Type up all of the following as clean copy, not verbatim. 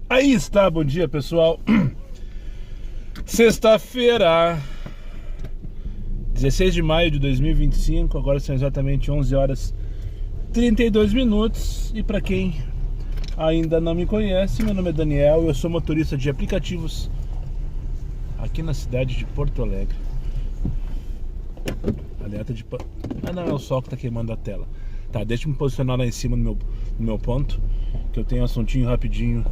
Aí está, bom dia pessoal. Sexta-feira, 16 de maio de 2025. Agora são exatamente 11 horas 32 minutos. E para quem ainda não me conhece, meu nome é Daniel. Eu sou motorista de aplicativos aqui na cidade de Porto Alegre. Alerta de... Ah não, é o sol que está queimando a tela. Tá, deixa eu me posicionar lá em cima no meu ponto, que eu tenho um assuntinho rapidinho,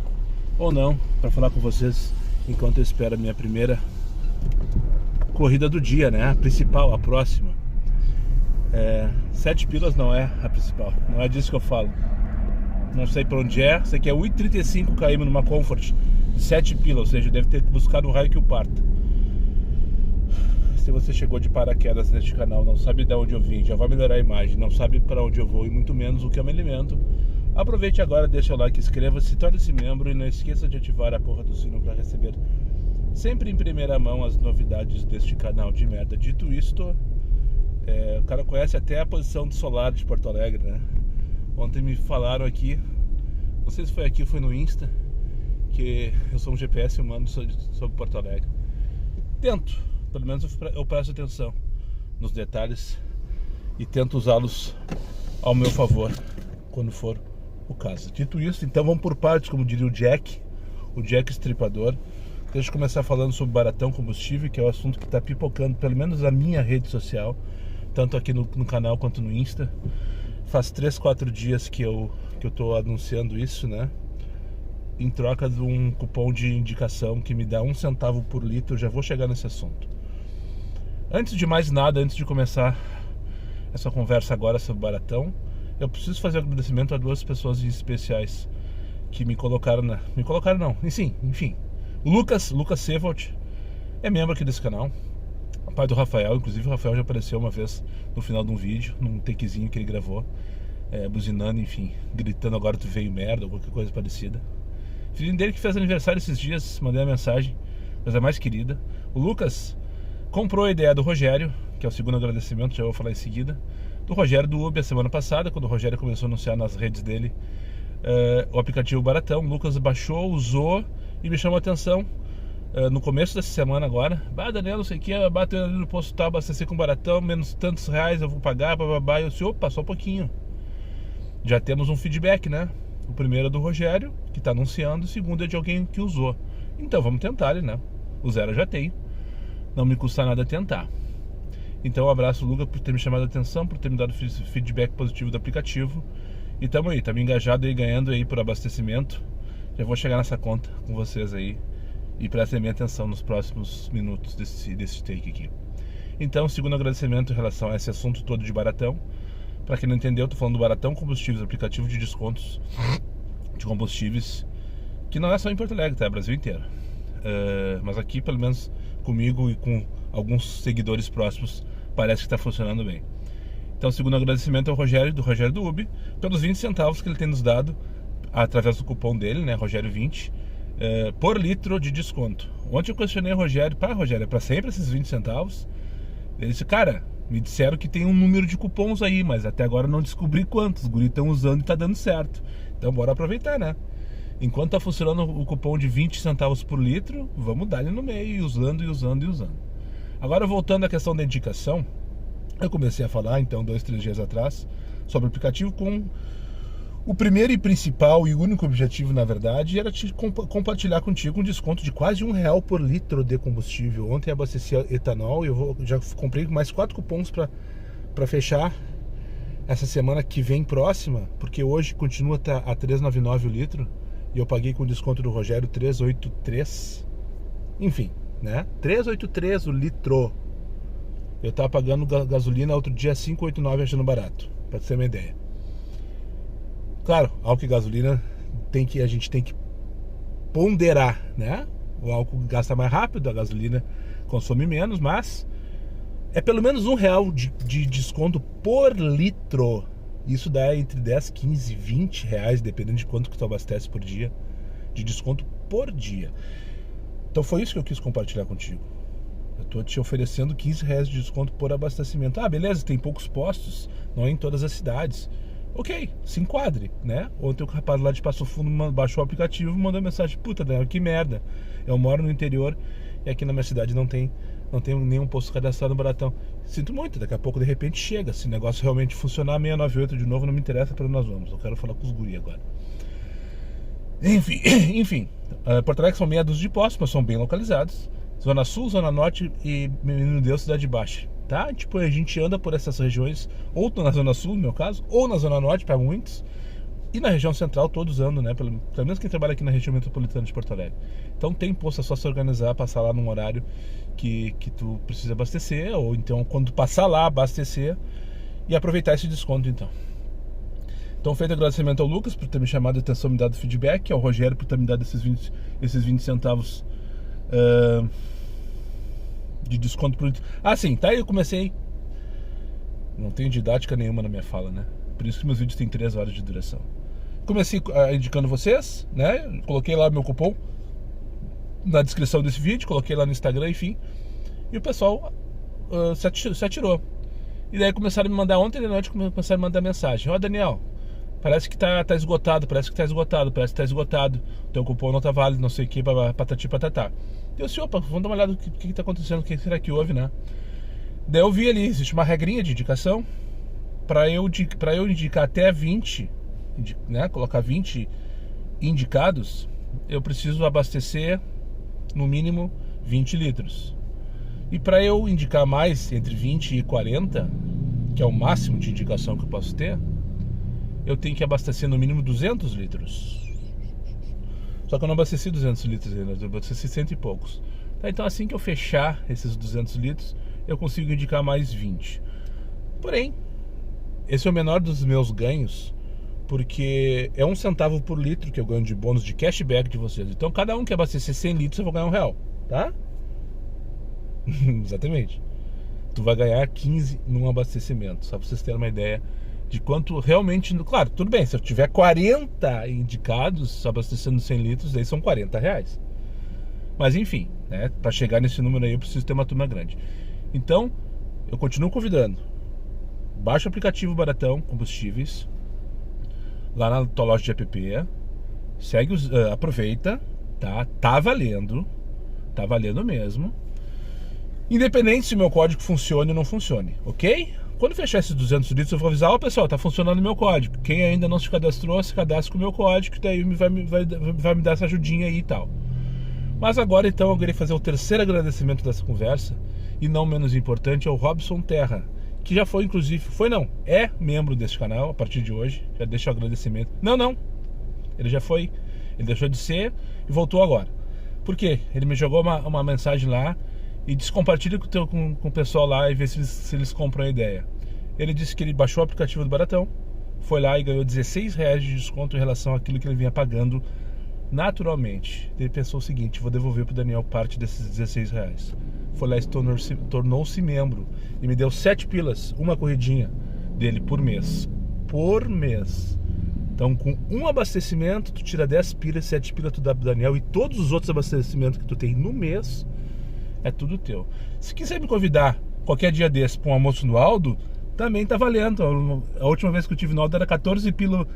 ou não, para falar com vocês enquanto eu espero a minha primeira corrida do dia, né? A principal, a próxima. 7 pilas não é a principal, não é disso que eu falo. Não sei pra onde é, sei que é 8,35 km numa Comfort de 7 pilas, ou seja, deve ter buscado um raio que o parta. Se você chegou de paraquedas neste canal, não sabe de onde eu vim, já vai melhorar a imagem, não sabe para onde eu vou e muito menos o que eu me alimento, aproveite agora, deixa o like, inscreva-se, torne-se membro e não esqueça de ativar a porra do sino para receber sempre em primeira mão as novidades deste canal de merda. Dito isto, o cara conhece até a posição do solar de Porto Alegre, né? Ontem me falaram aqui, não sei se foi aqui ou foi no Insta, que eu sou um GPS humano sobre Porto Alegre. Pelo menos eu presto atenção nos detalhes e tento usá-los ao meu favor quando for o caso. Dito isso, então vamos por partes, como diria o Jack Estripador. Deixa eu começar falando sobre Baratão Combustível, que é o assunto que está pipocando, pelo menos na minha rede social, tanto aqui no canal quanto no Insta. Faz 3, 4 dias que eu estou anunciando isso, né? Em troca de um cupom de indicação que me dá 1 centavo por litro. Eu já vou chegar nesse assunto. Antes de mais nada, antes de começar essa conversa agora sobre Baratão, eu preciso fazer um agradecimento a 2 pessoas especiais que me colocaram enfim. O Lucas Sevolt é membro aqui desse canal, pai do Rafael. Inclusive o Rafael já apareceu uma vez no final de um vídeo, num takezinho que ele gravou, buzinando, enfim, gritando "agora tu veio merda", ou qualquer coisa parecida. Filhinho dele que fez aniversário esses dias, mandei uma mensagem, coisa mais querida. O Lucas comprou a ideia do Rogério, que é o segundo agradecimento, já vou falar em seguida, do Rogério do Uber a semana passada, quando o Rogério começou a anunciar nas redes dele o aplicativo Baratão. O Lucas baixou, usou e me chamou a atenção no começo dessa semana agora. Daniel, não sei o que, bateu ali no posto tal, abastecer com Baratão, menos tantos reais eu vou pagar, bababá. Eu disse, opa, só um pouquinho. Já temos um feedback, né? O primeiro é do Rogério, que está anunciando, o segundo é de alguém que usou. Então vamos tentar, né? O zero eu já tenho. Não me custa nada tentar. Então um abraço, Lucas, por ter me chamado a atenção, por ter me dado feedback positivo do aplicativo. E tamo aí, tamo engajado aí, ganhando aí por abastecimento. Já vou chegar nessa conta com vocês aí. E prestem minha atenção nos próximos minutos desse take aqui. Então, segundo agradecimento em relação a esse assunto todo de Baratão. Pra quem não entendeu, eu tô falando do Baratão Combustíveis, aplicativo de descontos de combustíveis, que não é só em Porto Alegre, tá? É Brasil inteiro. Mas aqui, pelo menos comigo e com alguns seguidores próximos, parece que está funcionando bem. Então, segundo agradecimento ao Rogério do Uber, pelos 20 centavos que ele tem nos dado através do cupom dele, né, Rogério20, por litro de desconto. Ontem eu questionei o Rogério, Rogério, é para sempre esses 20 centavos? Ele disse, cara, me disseram que tem um número de cupons aí, mas até agora não descobri quantos. Os guris estão usando e tá dando certo. Então bora aproveitar, né? Enquanto tá funcionando o cupom de 20 centavos por litro, vamos dar ele no meio, usando. Agora, voltando à questão da indicação, eu comecei a falar, então, 2, 3 dias atrás, sobre o aplicativo com o primeiro e principal e único objetivo, na verdade, era te compartilhar contigo um desconto de quase R$1 por litro de combustível. Ontem eu abasteci etanol e já comprei mais 4 cupons para fechar essa semana que vem próxima, porque hoje continua a R$3,99 o litro. E eu paguei com o desconto do Rogério R$3,83. Enfim, né? R$3,83 o litro. Eu tava pagando gasolina outro dia R$5,89 achando barato, pra ter uma ideia. Claro, álcool e gasolina a gente tem que ponderar, né? O álcool gasta mais rápido, a gasolina consome menos, mas é pelo menos R$1 de desconto por litro. Isso dá entre 10, 15, 20 reais, dependendo de quanto que tu abastece por dia, de desconto por dia. Então foi isso que eu quis compartilhar contigo. Eu tô te oferecendo 15 reais de desconto por abastecimento. Beleza, tem poucos postos, não é em todas as cidades. ok, se enquadre, né? Ontem o rapaz lá de Passo Fundo baixou o aplicativo e mandou mensagem: puta, Daniel, que merda, eu moro no interior e aqui na minha cidade não tem nenhum posto cadastrado no Baratão. Sinto muito, daqui a pouco de repente chega. Se o negócio realmente funcionar, 698 de novo, não me interessa para onde nós vamos. Eu quero falar com os guri agora. Enfim, Porto Alegre são meia dúzia de postos, mas são bem localizados. Zona Sul, Zona Norte e, menino Deus, Cidade Baixa, tá? Tipo, a gente anda por essas regiões, ou na Zona Sul, no meu caso, ou na Zona Norte, para muitos, e na região central todos andam, né? Pelo menos quem trabalha aqui na região metropolitana de Porto Alegre. Então tem posto, é só se organizar, passar lá num horário que tu precisa abastecer, ou então quando tu passar lá, abastecer e aproveitar esse desconto, então. Então, feito agradecimento ao Lucas por ter me chamado a atenção, me dado feedback, ao Rogério por ter me dado esses 20 centavos de desconto por litro. Ah, sim, tá, eu comecei. Não tenho didática nenhuma na minha fala, né? Por isso que meus vídeos têm 3 horas de duração. Comecei indicando vocês, né? Coloquei lá meu cupom na descrição desse vídeo, coloquei lá no Instagram, enfim. E o pessoal se atirou. E daí começaram a me mandar, ontem de noite começaram a mandar mensagem: ó, Daniel, parece que tá esgotado, parece que tá esgotado, teu cupom não tá válido, não sei o que, patati patatá. Eu disse: opa, vamos dar uma olhada no que tá acontecendo, o que será que houve, né? Daí eu vi ali, existe uma regrinha de indicação. Para eu indicar até 20, né, colocar 20 indicados, eu preciso abastecer no mínimo 20 litros. E para eu indicar mais, entre 20 e 40, que é o máximo de indicação que eu posso ter, eu tenho que abastecer no mínimo 200 litros. Só que eu não abasteci 200 litros ainda, eu abasteci 100 e poucos. Tá, então assim que eu fechar esses 200 litros, eu consigo indicar mais 20. Porém, esse é o menor dos meus ganhos, porque é 1 centavo por litro que eu ganho de bônus de cashback de vocês. Então cada um que abastecer 100 litros eu vou ganhar R$1, tá? Exatamente. Tu vai ganhar 15 num abastecimento, só pra vocês terem uma ideia de quanto realmente... Claro, tudo bem, se eu tiver 40 indicados abastecendo 100 litros, aí são R$40. Mas enfim, né, pra chegar nesse número aí eu preciso ter uma turma grande. Então, eu continuo convidando. Baixa o aplicativo Baratão Combustíveis lá na tua loja de app, segue aproveita, tá? Tá valendo mesmo. Independente se meu código funcione ou não funcione, ok? Quando fechar esses 200 litros eu vou avisar: ó, pessoal, tá funcionando o meu código. Quem ainda não se cadastrou, se cadastre com o meu código, que daí vai me dar essa ajudinha aí e tal. Mas agora então eu queria fazer o terceiro agradecimento dessa conversa, e não menos importante, ao Robson Terra, que já foi, inclusive, é membro desse canal a partir de hoje. Já deixa o agradecimento. Não, ele já foi, ele deixou de ser e voltou agora. Por quê? Ele me jogou uma mensagem lá e disse: compartilha com o pessoal lá e vê se eles compram a ideia. Ele disse que ele baixou o aplicativo do Baratão, foi lá e ganhou R$16 de desconto em relação àquilo que ele vinha pagando naturalmente. Ele pensou o seguinte: vou devolver pro Daniel parte desses R$16. Foi lá e tornou-se membro e me deu 7 pilas, uma corridinha dele por mês. Então, com um abastecimento, tu tira 10 pilas, 7 pilas tu dá pro Daniel, e todos os outros abastecimentos que tu tem no mês é tudo teu. Se quiser me convidar qualquer dia desse para um almoço no Aldo, também tá valendo. A última vez que eu tive no Aldo era 14 pila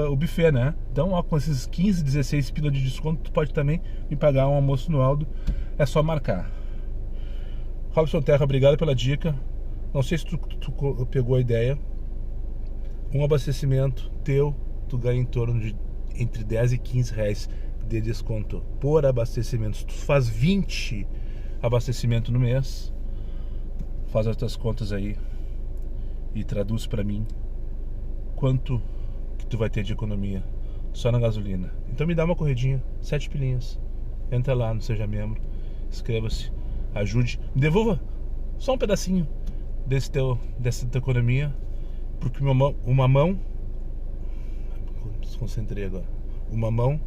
o buffet, né? Então, ó, com esses 15, 16 pila de desconto, tu pode também me pagar um almoço no Aldo. É só marcar. Robson Terra, obrigado pela dica. Não sei se tu pegou a ideia. Um abastecimento teu, tu ganha em torno de entre 10 e 15 reais de desconto por abastecimento. Se tu faz 20 abastecimentos no mês, faz as tuas contas aí e traduz pra mim quanto que tu vai ter de economia só na gasolina. Então me dá uma corridinha, 7 pilinhas. Entra lá no Seja Membro, inscreva-se, ajude, me devolva só um pedacinho dessa tua economia, porque uma mão, desconcentrei agora, uma mão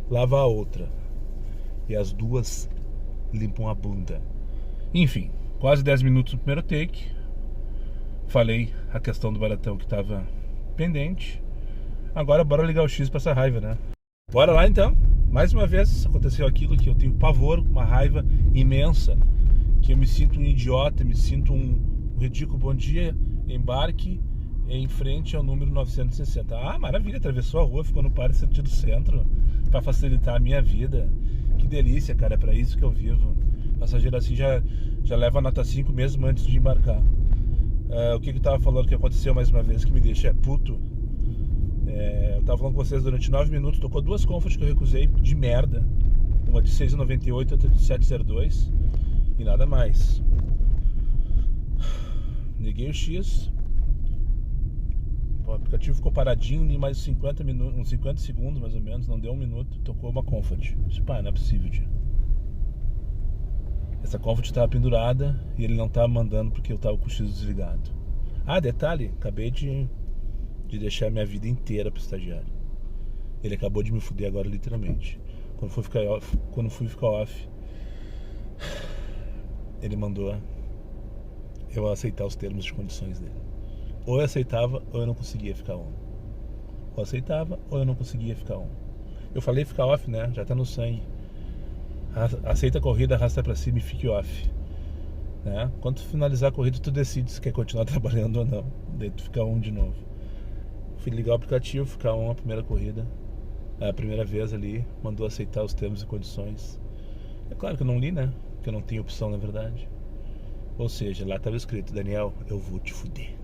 lava a outra e as duas limpam a bunda. Enfim, quase 10 minutos no primeiro take. Falei a questão do Baratão que estava pendente. Agora bora ligar o X pra essa raiva, né? Bora lá então. Mais uma vez aconteceu aquilo que eu tenho pavor, uma raiva imensa, que eu me sinto um idiota, me sinto um ridículo. Bom dia, embarque em frente ao número 960. Ah, maravilha, atravessou a rua, ficou no par sentido centro, para facilitar a minha vida. Que delícia, cara, é pra isso que eu vivo. Passageiro assim já leva a nota 5 mesmo antes de embarcar. O que eu tava falando que aconteceu mais uma vez que me deixa puto? Eu tava falando com vocês durante 9 minutos, tocou 2 Comfort que eu recusei de merda. Uma de 6,98 e outra de 7,02 e nada mais. Liguei o X, o aplicativo ficou paradinho em mais 50 minutos, uns 50 segundos mais ou menos, não deu 1 minuto, tocou uma Comfort. Disse, pá, não é possível, tio. Essa Comfort estava pendurada e ele não estava mandando porque eu estava com o X desligado. Ah, detalhe, acabei de deixar minha vida inteira pro estagiário. Ele acabou de me fuder agora, literalmente. Quando fui ficar off, ele mandou eu aceitar os termos de condições dele. Ou eu aceitava ou eu não conseguia ficar on. Ou aceitava ou eu não conseguia ficar on. Eu falei ficar off, né? Já tá no sangue. Aceita a corrida, arrasta pra cima e fique off, né? Quando tu finalizar a corrida, tu decide se quer continuar trabalhando ou não. Daí tu fica on de novo. Fui ligar o aplicativo, ficar on a primeira corrida. A primeira vez ali, mandou aceitar os termos e condições. É claro que eu não li, né? Porque eu não tenho opção, na verdade. Ou seja, lá estava escrito, Daniel, eu vou te fuder.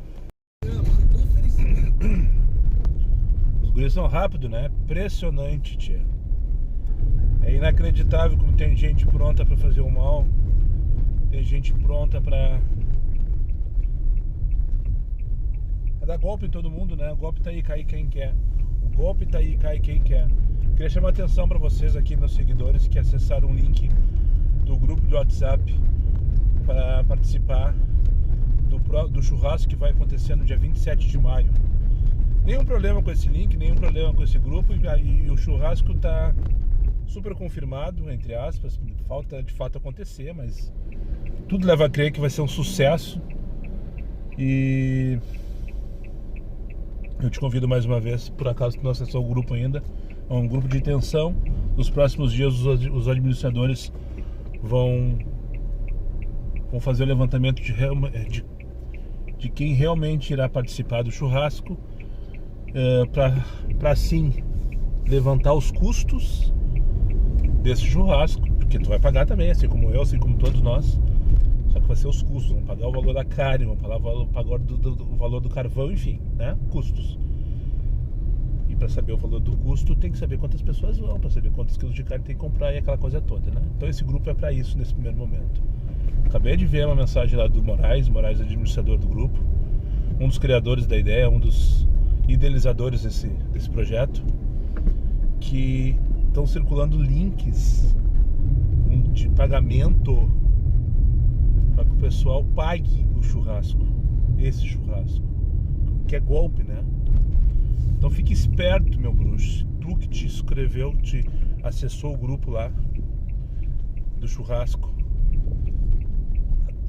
Os guris são rápidos, né? Impressionante, tia. É inacreditável como tem gente pronta pra fazer o mal. Tem gente pronta pra dar golpe em todo mundo, né? O golpe tá aí, cai quem quer. O golpe tá aí, cai quem quer. Queria chamar a atenção pra vocês aqui, meus seguidores, que acessaram o link do grupo do WhatsApp para participar do churrasco que vai acontecer no dia 27 de maio. Nenhum problema com esse link, nenhum problema com esse grupo. E o churrasco tá super confirmado, entre aspas. Falta de fato acontecer, mas tudo leva a crer que vai ser um sucesso. E eu te convido mais uma vez, por acaso tu não acessou o grupo ainda, é um grupo de intenção. Nos próximos dias os administradores vão fazer o levantamento de quem realmente irá participar do churrasco, para assim levantar os custos desse churrasco, porque tu vai pagar também, assim como eu, assim como todos nós. Só que vai ser os custos, vão pagar o valor da carne, vão pagar o valor do carvão, enfim, né? Custos. E para saber o valor do custo, tem que saber quantas pessoas vão, para saber quantos quilos de carne tem que comprar e aquela coisa toda, né? Então esse grupo é para isso nesse primeiro momento. Acabei de ver uma mensagem lá do Moraes é administrador do grupo, um dos criadores da ideia, um dos idealizadores desse projeto, que estão circulando links de pagamento para que o pessoal pague o churrasco, esse churrasco, que é golpe, né? Então fique esperto, meu bruxo. Tu que te inscreveu, te acessou o grupo lá do churrasco,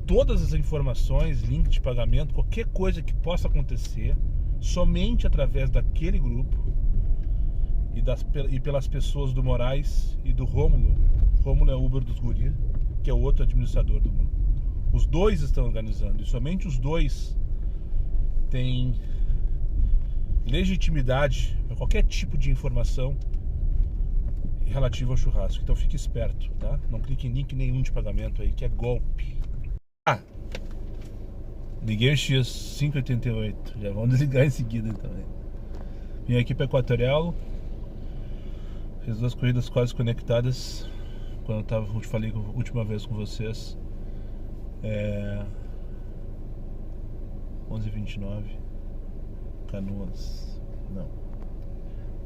todas as informações, link de pagamento, qualquer coisa que possa acontecer, somente através daquele grupo e pelas pessoas do Moraes e do Rômulo. Rômulo é o Uber dos guri, que é o outro administrador do grupo. Os dois estão organizando e somente os dois têm legitimidade para qualquer tipo de informação relativa ao churrasco. Então fique esperto, tá? Não clique em link nenhum de pagamento aí, que é golpe. Liguei o X 588, já vamos desligar em seguida também. Vim aqui para Equatorial, fiz 2 corridas quase conectadas. Quando eu falei a última vez com vocês, 11h29, Canoas, não,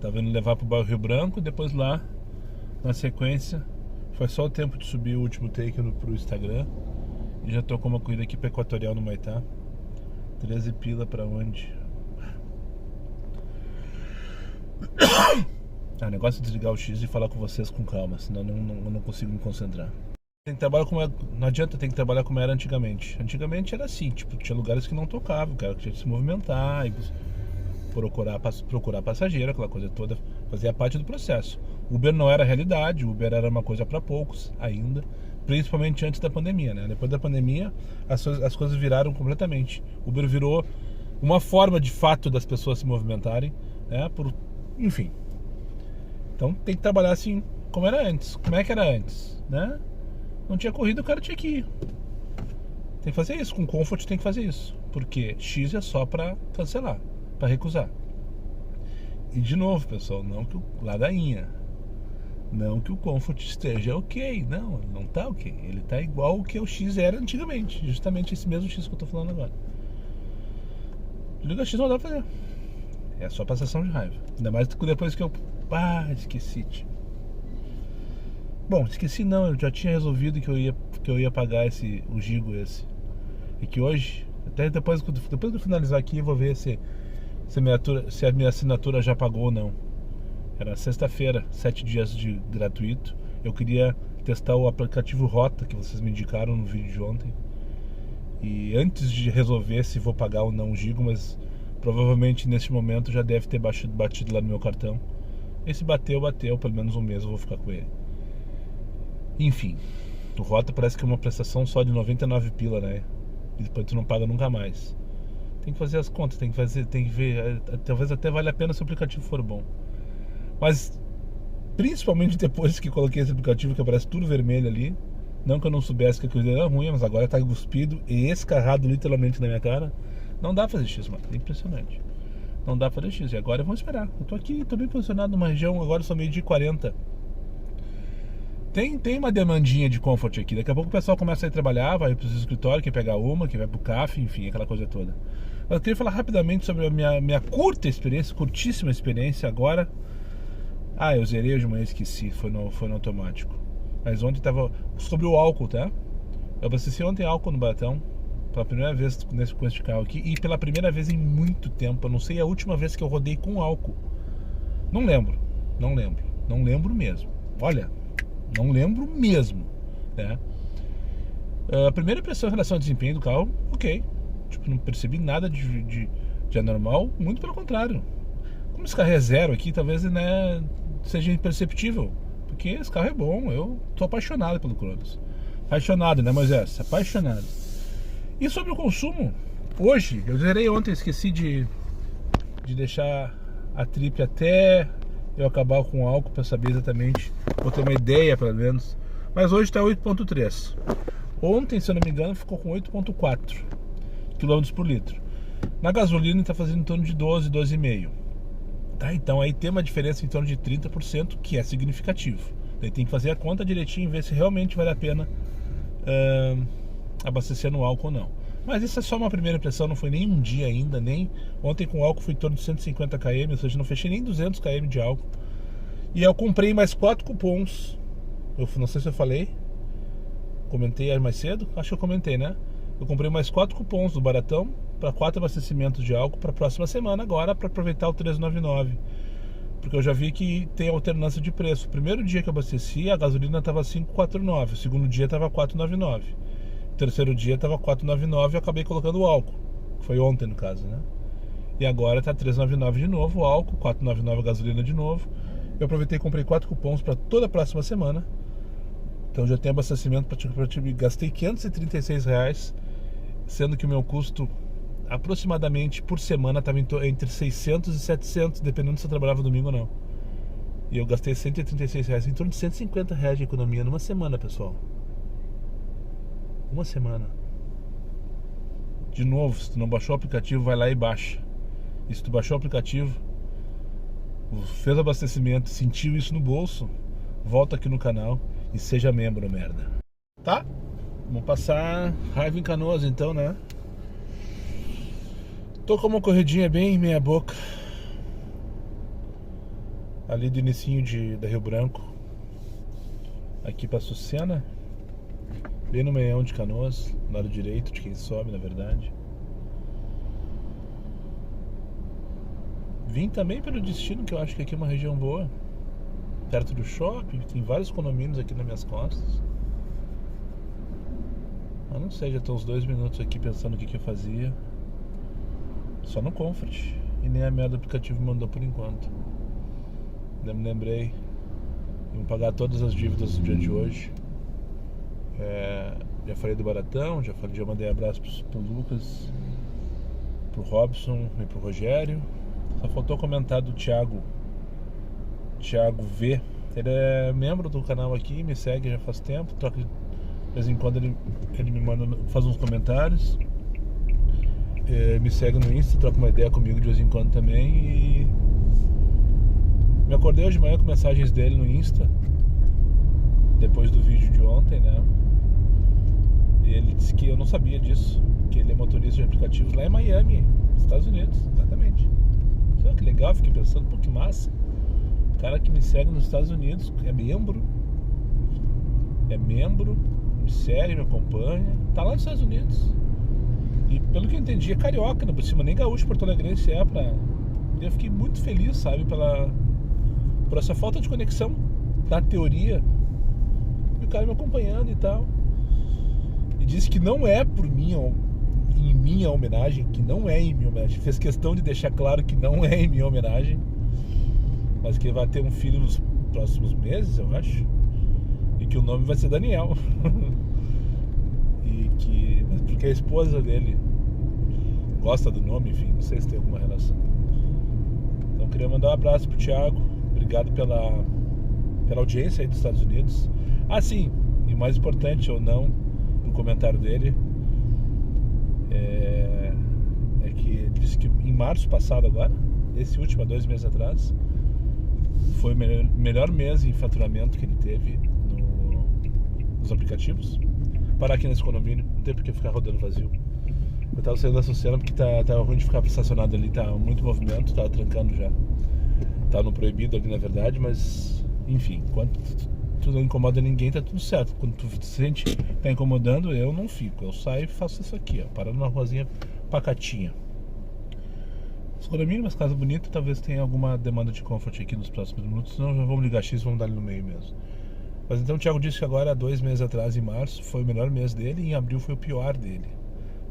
tava indo levar pro bairro Rio Branco, depois lá, na sequência, foi só o tempo de subir o último take pro Instagram, e já tô com uma corrida aqui pra Equatorial no Maitá, 13 pila pra onde? O negócio é desligar o X e falar com vocês com calma, senão eu não consigo me concentrar. Tem que trabalhar não adianta, tem que trabalhar como era antigamente. Antigamente era assim, tipo, tinha lugares que não tocavam, o cara tinha que se movimentar e procurar passageiro, aquela coisa toda, fazia parte do processo. Uber não era realidade, Uber era uma coisa para poucos ainda, principalmente antes da pandemia, né? Depois da pandemia as coisas viraram completamente. Uber virou uma forma de fato das pessoas se movimentarem, né? Enfim. Então tem que trabalhar assim como era antes. Como é que era antes, né? Não tinha corrida, o cara tinha que ir. Tem que fazer isso, com Comfort tem que fazer isso. Porque X é só pra cancelar, pra recusar. E de novo, pessoal, não que ladainha. Não que o Comfort esteja ok, não, ele não tá ok. Ele tá igual o que o X era antigamente. Justamente esse mesmo X que eu tô falando agora. Liga X não dá pra fazer. É só passação de raiva. Ainda mais depois que eu... esqueci. Bom, esqueci não, eu já tinha resolvido que eu ia pagar o Gigo esse. E que hoje, até depois que eu finalizar aqui, eu vou ver se a minha assinatura já pagou ou não. Era sexta-feira, 7 dias de gratuito. Eu queria testar o aplicativo Rota que vocês me indicaram no vídeo de ontem. E antes de resolver se vou pagar ou não o Gigo, mas provavelmente neste momento já deve ter batido lá no meu cartão. E se bateu, pelo menos um mês eu vou ficar com ele. Enfim, o Rota parece que é uma prestação só de 99 pila, né? E depois tu não paga nunca mais. Tem que fazer as contas, tem que ver. Talvez até valha a pena se o aplicativo for bom. Mas principalmente depois que coloquei esse aplicativo que aparece tudo vermelho ali. Não que eu não soubesse que a coisa era ruim, mas agora tá cuspido e escarrado literalmente na minha cara. Não dá pra fazer X, mano. É impressionante. Não dá pra fazer X. E agora vamos esperar. Eu tô aqui, tô bem posicionado numa região, agora sou meio de 40. Tem uma demandinha de Comfort aqui. Daqui a pouco o pessoal começa a ir trabalhar, vai pro escritório, quer pegar uma, que vai pro café, enfim, aquela coisa toda. Mas eu queria falar rapidamente sobre a minha curtíssima experiência agora. Eu zerei hoje de manhã, esqueci, foi no automático. Mas ontem tava sobre o álcool, tá? Eu abasteci ontem álcool no Baratão, pela primeira vez com este carro aqui, e pela primeira vez em muito tempo. Eu não sei a última vez que eu rodei com álcool. Não lembro mesmo. Olha, não lembro mesmo, né? A primeira impressão em relação ao desempenho do carro, ok. Tipo, não percebi nada de anormal, muito pelo contrário. Como esse carro é zero aqui, talvez, né, seja imperceptível. Porque esse carro é bom, eu tô apaixonado pelo Cronos. Apaixonado, né, Moisés? Apaixonado. E sobre o consumo, hoje, eu zerei ontem, esqueci de deixar a trip até eu acabar com o álcool para saber exatamente, vou ter uma ideia pelo menos. Mas hoje está 8.3. Ontem, se eu não me engano, ficou com 8.4 km por litro. Na gasolina está fazendo em torno de 12,5. Tá, então aí tem uma diferença em torno de 30%, que é significativo. Daí tem que fazer a conta direitinho e ver se realmente vale a pena abastecer no álcool ou não. Mas isso é só uma primeira impressão, não foi nem um dia ainda, nem ontem com álcool foi em torno de 150 km, ou seja, não fechei nem 200 km de álcool. E eu comprei mais 4 cupons. Eu não sei se eu falei, comentei mais cedo, acho que eu comentei, né? Eu comprei mais 4 cupons do Baratão para 4 abastecimentos de álcool para a próxima semana agora, para aproveitar o 399. Porque eu já vi que tem alternância de preço. O primeiro dia que eu abasteci, a gasolina estava 5,49, o segundo dia estava 4,99. O terceiro dia estava 4,99 e eu acabei colocando o álcool. Foi ontem no caso, né? E agora está 3,99 de novo o álcool, 4,99 a gasolina de novo. Eu aproveitei e comprei 4 cupons para toda a próxima semana. Então já tem abastecimento para gastei R$536, sendo que o meu custo aproximadamente por semana estava entre 600 e 700, dependendo se eu trabalhava domingo ou não. E eu gastei R$136, em torno de R$150 de economia numa semana, pessoal. Uma semana. De novo, se tu não baixou o aplicativo, vai lá e baixa. E se tu baixou o aplicativo, fez o abastecimento, sentiu isso no bolso, volta aqui no canal e seja membro, merda. Tá? Vamos passar raiva em Canoas então, né? Tô com uma corridinha bem meia boca ali do inicinho da Rio Branco, aqui pra Sucena, bem no meião de Canoas, no lado direito de quem sobe, na verdade. Vim também pelo destino, que eu acho que aqui é uma região boa, perto do shopping, tem vários condomínios aqui nas minhas costas. Eu não sei, já tô uns 2 minutos aqui pensando o que eu fazia. Só no Comfort. E nem a merda do aplicativo me mandou por enquanto. Ainda me lembrei. Vou pagar todas as dívidas do dia de hoje. Já falei do Baratão, já mandei abraço pro Lucas, pro Robson e pro Rogério. Só faltou comentar do Thiago V. Ele é membro do canal aqui, me segue já faz tempo, troca de vez em quando ele me manda, faz uns comentários, me segue no Insta, troca uma ideia comigo de vez em quando também. E me acordei hoje de manhã com mensagens dele no Insta, depois do vídeo de ontem, né? E ele disse que eu não sabia disso, que ele é motorista de aplicativos lá em Miami, Estados Unidos, exatamente. Olha que legal, fiquei pensando, pô, que massa. O cara que me segue nos Estados Unidos é membro, me segue, me acompanha, tá lá nos Estados Unidos. E pelo que eu entendi, é carioca, né? Por cima, nem gaúcho porto-alegrense é pra... E eu fiquei muito feliz, sabe, por essa falta de conexão da teoria. E o cara me acompanhando e tal. E disse que não é em minha homenagem, que não é em minha homenagem. Fez questão de deixar claro que não é em minha homenagem, mas que ele vai ter um filho nos próximos meses, eu acho, e que o nome vai ser Daniel. Porque a esposa dele gosta do nome, enfim, não sei se tem alguma relação. Então queria mandar um abraço pro Thiago, obrigado pela audiência aí dos Estados Unidos. Ah, sim, e o mais importante ou não, no comentário dele, é que ele disse que em março passado agora, esse último, há 2 meses atrás, foi o melhor mês em faturamento que ele teve nos aplicativos. Parar aqui nesse condomínio, não tem porque ficar rodando vazio. Eu tava saindo da Sucena porque tá ruim de ficar estacionado ali, tá muito movimento, tava trancando já. Tá no proibido ali, na verdade, mas enfim, enquanto tu não incomoda ninguém, tá tudo certo. Quando tu sente que tá incomodando, eu não fico, eu saio e faço isso aqui, ó, parando numa ruazinha pacatinha. Os condomínios, umas casas bonitas, talvez tenha alguma demanda de comfort aqui nos próximos minutos, senão já vamos ligar X e vamos dar ali no meio mesmo. Mas então o Thiago disse que agora, há 2 meses atrás, em março, foi o melhor mês dele e em abril foi o pior dele.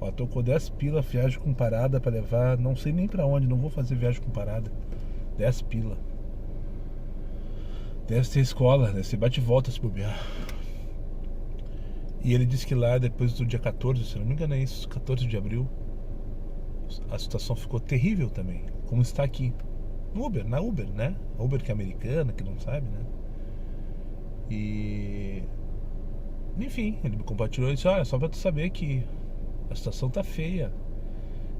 Ó, tocou 10 pila, viagem com parada pra levar, não sei nem pra onde, não vou fazer viagem com parada. 10 pila. Deve ser escola, deve ser bate e volta se bobear. E ele disse que lá, depois do dia 14, se não me engano é isso, 14 de abril, a situação ficou terrível também, como está aqui. Na Uber, né? A Uber que é americana, que não sabe, né? E... enfim, ele me compartilhou e disse, olha, só pra tu saber que a situação tá feia.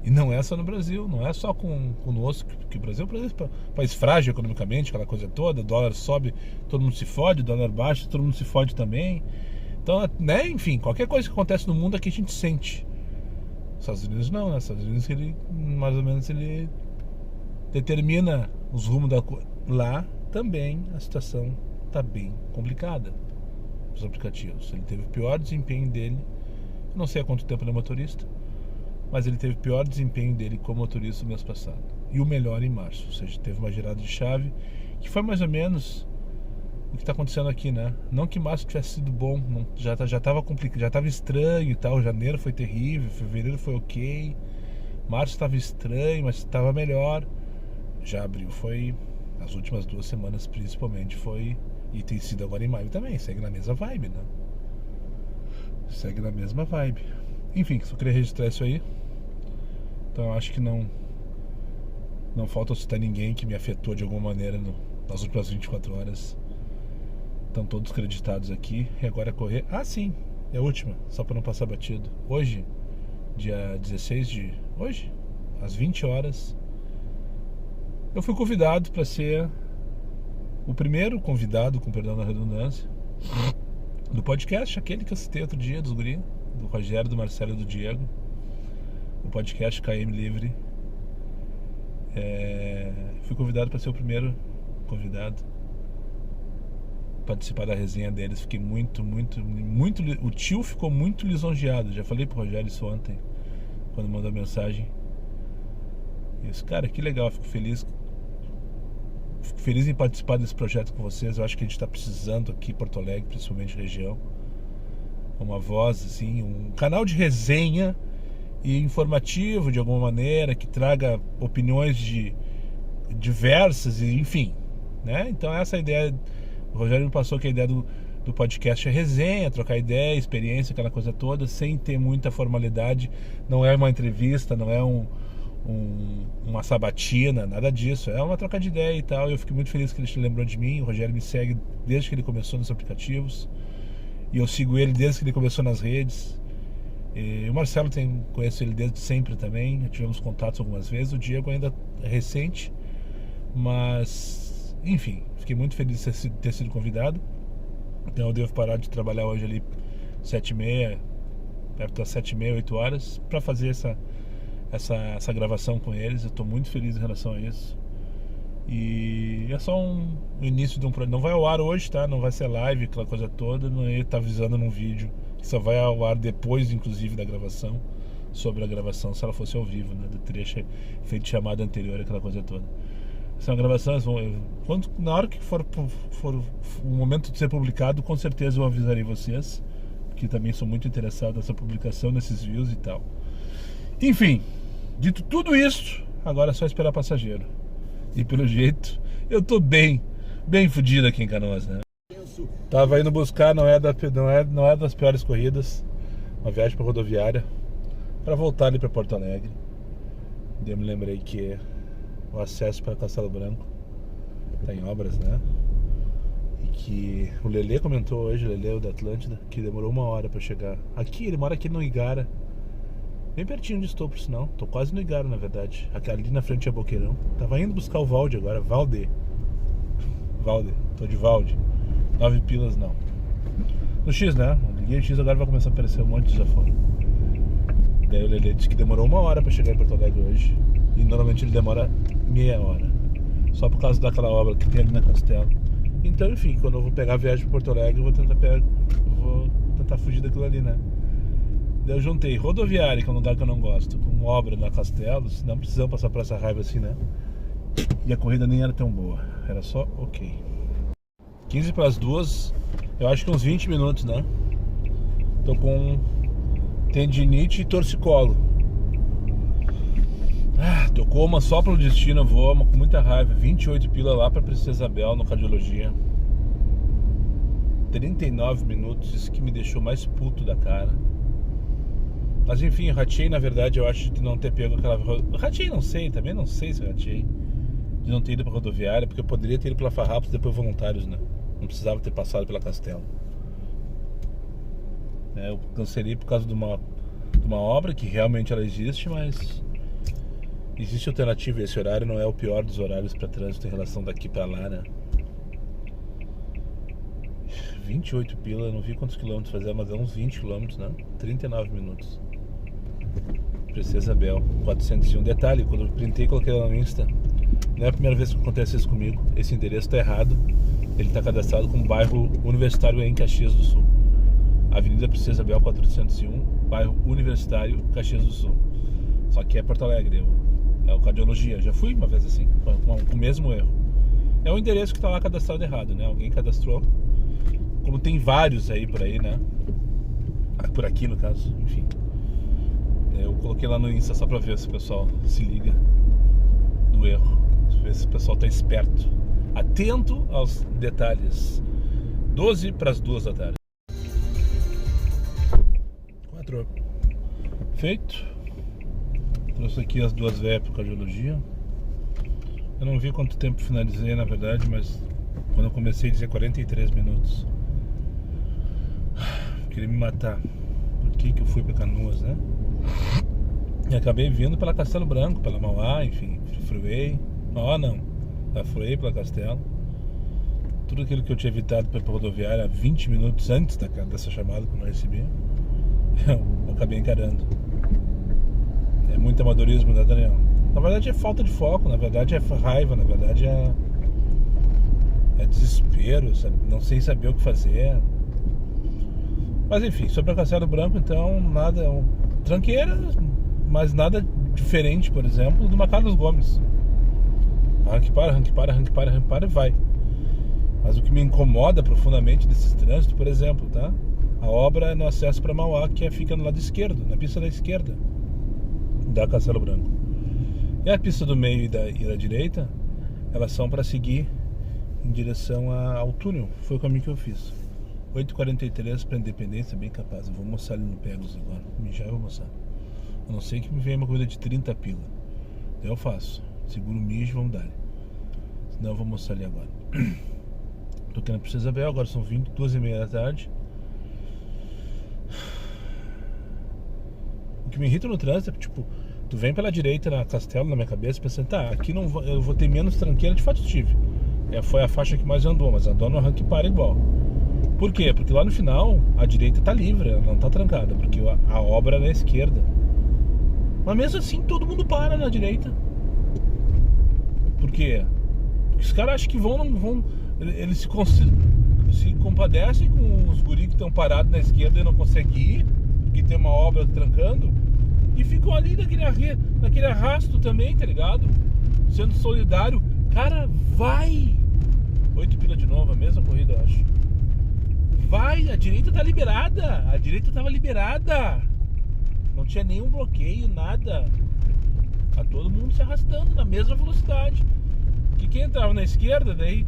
E não é só no Brasil, não é só conosco, que o Brasil é um país frágil economicamente, aquela coisa toda, dólar sobe, todo mundo se fode, dólar baixa, todo mundo se fode também. Então, né, enfim, qualquer coisa que acontece no mundo aqui a gente sente. Estados Unidos não, né? Estados Unidos ele, mais ou menos, ele determina os rumos da coisa. Lá também a situação tá bem complicada. Os aplicativos. Ele teve o pior desempenho dele. Não sei há quanto tempo ele é motorista, mas ele teve o pior desempenho dele como motorista no mês passado. E o melhor em março. Ou seja, teve uma girada de chave que foi mais ou menos o que está acontecendo aqui, né? Não que março tivesse sido bom, não, já estava complicado, já estava estranho e tal. Janeiro foi terrível, fevereiro foi ok, março estava estranho, mas estava melhor. Já abril foi, as últimas 2 semanas principalmente foi, e tem sido agora em maio também, segue na mesma vibe, né? Segue na mesma vibe. Enfim, só queria registrar isso aí. Então eu acho que não falta citar ninguém que me afetou de alguma maneira nas últimas 24 horas. Estão todos creditados aqui. E agora é correr. Ah, sim, é a última, só para não passar batido. Hoje, dia 16 de... hoje, às 20 horas, eu fui convidado para ser o primeiro convidado, com perdão da redundância, do podcast, aquele que eu citei outro dia, dos guri, do Rogério, do Marcelo e do Diego, o podcast KM Livre. Fui convidado para ser o primeiro convidado, participar da resenha deles. Fiquei muito, o tio ficou muito lisonjeado. Já falei pro Rogério isso ontem, quando mandou a mensagem. E disse, cara, que legal, fico feliz em participar desse projeto com vocês. Eu acho que a gente está precisando aqui em Porto Alegre, principalmente região, uma voz assim, um canal de resenha e informativo de alguma maneira, que traga opiniões diversas e enfim, né? Então essa é a ideia. O Rogério me passou que a ideia do podcast é resenha, trocar ideia, experiência, aquela coisa toda, sem ter muita formalidade. Não é uma entrevista, não é uma sabatina, nada disso. É uma troca de ideia e tal. Eu fiquei muito feliz que ele se lembrou de mim. O Rogério me segue desde que ele começou nos aplicativos. E eu sigo ele desde que ele começou nas redes. E o Marcelo conheço ele desde sempre também. Já tivemos contatos algumas vezes. O Diego ainda é recente. Mas, enfim, fiquei muito feliz de ter sido convidado. Então eu devo parar de trabalhar hoje ali 7h30, perto das 7h30, 8 horas, para fazer essa gravação com eles. Eu estou muito feliz em relação a isso. E é só o início de um projeto. Não vai ao ar hoje, tá? Não vai ser live, aquela coisa toda. Não ia estar avisando num vídeo que só vai ao ar depois, inclusive, da gravação. Sobre a gravação, se ela fosse ao vivo, né? Eu teria feito chamada anterior, aquela coisa toda. Essa é uma gravação, na hora que for o momento de ser publicado, com certeza eu avisarei vocês, que também sou muito interessado nessa publicação, nesses views e tal. Enfim, dito tudo isso, agora é só esperar passageiro. E pelo jeito, eu tô bem fudido aqui em Canoas, né? Tava indo buscar, não é das piores corridas, uma viagem pra rodoviária, pra voltar ali pra Porto Alegre. E eu me lembrei que o acesso para Castelo Branco tá em obras, né? E que o Lelê comentou hoje, o Lelê da Atlântida, que demorou 1 hora para chegar. Aqui, ele mora aqui no Igara, bem pertinho de estou, por sinal. Tô quase no Igara, na verdade. Ali na frente é Boqueirão. Tava indo buscar o Valde agora, Valde, tô de Valde. 9 pilas não. No X, né? Liguei o X, agora vai começar a aparecer um monte de desaforo. Daí o Lelê disse que demorou 1 hora para chegar em Porto Alegre hoje. E normalmente ele demora meia hora, só por causa daquela obra que tem ali na Castelo. Então, enfim, quando eu vou pegar a viagem para Porto Alegre, eu vou tentar fugir daquilo ali, né? Daí eu juntei rodoviária, que é um lugar que eu não gosto, com obra na Castelo. Não precisamos passar por essa raiva assim, né? E a corrida nem era tão boa, era só ok. 15 para as 2, eu acho que uns 20 minutos, né? Tô com tendinite e torcicolo. Tocou uma só pelo destino, eu vou com muita raiva. 28 pila lá pra Princesa Isabel, no Cardiologia. 39 minutos, isso que me deixou mais puto da cara. Mas enfim, eu ratei, na verdade, eu acho de não ter pego aquela... Ratei, não sei, também não sei se ratei. De não ter ido pra rodoviária, porque eu poderia ter ido pela Farrapos, depois Voluntários, né? Não precisava ter passado pela Castelo. Eu cancelei por causa de uma obra, que realmente ela existe, mas... existe alternativa, e esse horário não é o pior dos horários para trânsito em relação daqui para lá, né? 28 pila, não vi quantos quilômetros fazer, mas é uns 20 quilômetros, né? 39 minutos. Princesa Isabel, 401. Detalhe, quando eu printei e coloquei lá no Insta, não é a primeira vez que acontece isso comigo. Esse endereço está errado. Ele está cadastrado como bairro Universitário em Caxias do Sul. Avenida Princesa Isabel 401, bairro Universitário, Caxias do Sul. Só que é Porto Alegre, é o Cardiologia. Já fui uma vez assim, com o mesmo erro. É o endereço que está lá cadastrado errado, né? Alguém cadastrou. Como tem vários aí por aí, né? Por aqui, no caso, enfim. Eu coloquei lá no Insta só pra ver se o pessoal se liga do erro. Ver se o pessoal tá esperto. Atento aos detalhes. 12 para as 2 da tarde. 4. Feito. Trouxe aqui as 2 velhas pro Cardiologia. Eu não vi quanto tempo finalizei, na verdade, mas quando eu comecei dizia 43 minutos. Queria me matar. Por que eu fui pra Canoas, né? E acabei vindo pela Castelo Branco, pela Mauá, enfim, Freeway. Mauá não, da Freeway pela Castelo. Tudo aquilo que eu tinha evitado para a rodoviária 20 minutos antes dessa chamada que eu não recebi, eu acabei encarando. É muito amadorismo, né, Daniel? Na verdade é falta de foco, na verdade é raiva, na verdade é desespero, sabe? Não sei saber o que fazer. Mas enfim, sobre a Castelo Branco, então, nada, tranqueira, mas nada diferente, por exemplo, do Carlos Gomes. Arranque para e vai. Mas o que me incomoda profundamente desse trânsito, por exemplo, tá? A obra é no acesso para Mauá, que fica no lado esquerdo, na pista da esquerda da Castelo Branco. E a pista do meio e da direita, elas são para seguir em direção ao túnel. Foi o caminho que eu fiz. 8h43 para Independência, bem capaz. Eu vou almoçar ali no Pegasus agora. Já vou almoçar. A não ser que me venha uma corrida de 30 pila. Eu faço. Seguro o mijo, vamos dar. Senão eu vou mostrar ali agora. Tô querendo pra Isabel, agora são 2h30 da tarde. O que me irrita no trânsito é que, tipo, tu vem pela direita na Castelo, na minha cabeça, pensando, tá, aqui não vou, eu vou ter menos tranqueira, de fato tive. Foi a faixa que mais andou, mas andou no arranque para igual. Por quê? Porque lá no final a direita tá livre, ela não tá trancada, porque a obra é na esquerda. Mas mesmo assim todo mundo para na direita. Por quê? Porque os caras acham que não vão. Eles se compadecem com os guris que estão parados na esquerda e não conseguem ir, porque tem uma obra trancando, e ficam ali naquele arrasto também, tá ligado? Sendo solidário. Cara, vai! 8 pila de novo, a mesma corrida, eu acho. Vai, a direita tá liberada. A direita tava liberada. Não tinha nenhum bloqueio, nada. Tá todo mundo se arrastando na mesma velocidade. Que quem entrava na esquerda, daí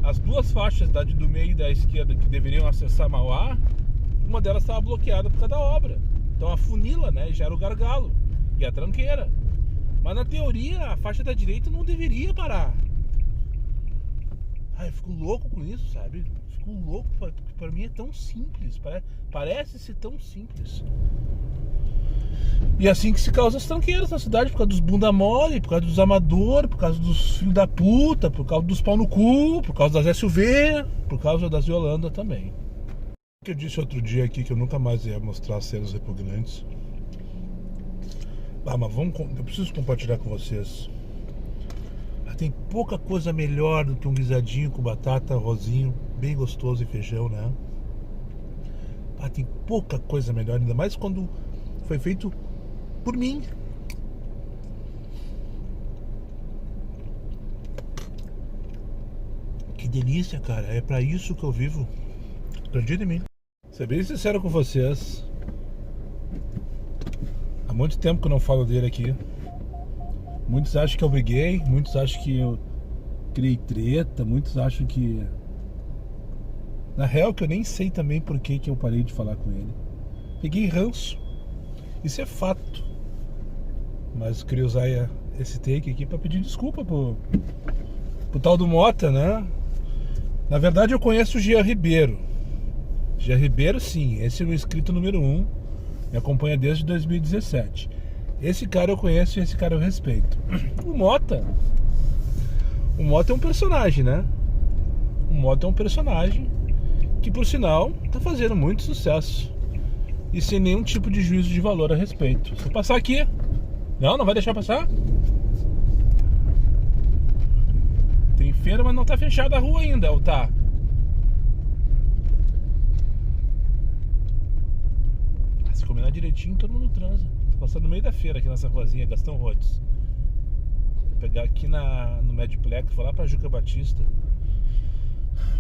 as duas faixas do meio e da esquerda que deveriam acessar Mauá, uma delas estava bloqueada por causa da obra. Então a funila, né, já era o gargalo e a tranqueira. Mas na teoria a faixa da direita não deveria parar. Eu fico louco com isso, sabe? Fico louco, porque pra mim é tão simples, parece ser tão simples. E assim que se causa as tranqueiras na cidade, por causa dos bunda mole, por causa dos amadores, por causa dos filhos da puta, por causa dos pau no cu, por causa das SUV, por causa das Yolanda também. Eu disse outro dia aqui que eu nunca mais ia mostrar cenas repugnantes. Mas eu preciso compartilhar com vocês. Tem pouca coisa melhor do que um guisadinho com batata, arrozinho, bem gostoso e feijão, né? Tem pouca coisa melhor, ainda mais quando foi feito por mim. Que delícia, cara. É pra isso que eu vivo. Acredita em mim. Ser bem sincero com vocês, há muito tempo que eu não falo dele aqui. Muitos acham que eu briguei, muitos acham que eu criei treta, muitos acham que... Na real que eu nem sei também por que eu parei de falar com ele. Peguei ranço. Isso é fato. Mas eu queria usar esse take aqui pra pedir desculpa pro tal do Mota, né? Na verdade eu conheço o Jean Ribeiro. Jean Ribeiro, sim, esse é o inscrito número 1. Me acompanha desde 2017. Esse cara eu conheço e esse cara eu respeito. O Mota é um personagem, né? O Mota é um personagem que, por sinal, tá fazendo muito sucesso e sem nenhum tipo de juízo de valor a respeito. Se eu passar aqui... Não vai deixar passar? Tem feira, mas não tá fechada a rua ainda, ou tá? Se combinar direitinho, todo mundo transa. Tô passando no meio da feira aqui nessa ruazinha, Gastão Rhodes. Vou pegar aqui no Mediplex, vou lá pra Juca Batista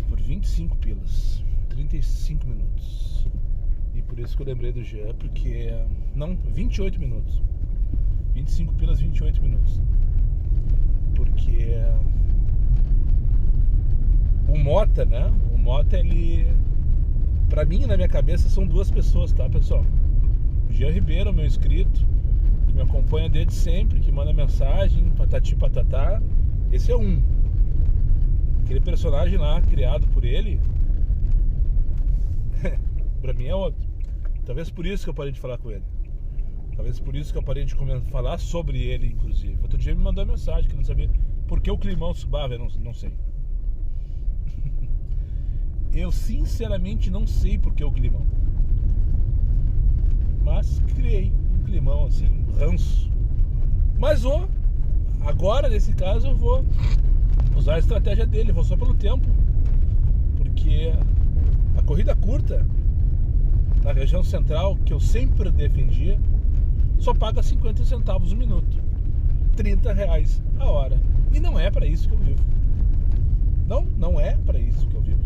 por 25 pilas, 35 minutos. E por isso que eu lembrei do Jean, porque... Não, 28 minutos. 25 pilas, 28 minutos. Porque... O Mota, né? O Mota, ele... Pra mim, na minha cabeça, são duas pessoas, tá, pessoal? O Jean Ribeiro, meu inscrito, que me acompanha desde sempre, que manda mensagem, patati patatá. Esse é um. Aquele personagem lá, criado por ele, pra mim é outro. Talvez por isso que eu parei de falar com ele. Talvez por isso que eu parei de falar sobre ele, inclusive. Outro dia ele me mandou uma mensagem, querendo saber por que o climão subava, eu não sei. Eu sinceramente não sei por que o climão. Mas criei um climão assim, um ranço. Mas agora nesse caso eu vou usar a estratégia dele, vou só pelo tempo. Porque a corrida curta na região central, que eu sempre defendia, só paga 50 centavos o minuto, R$30 a hora. E não é para isso que eu vivo. Não é para isso que eu vivo.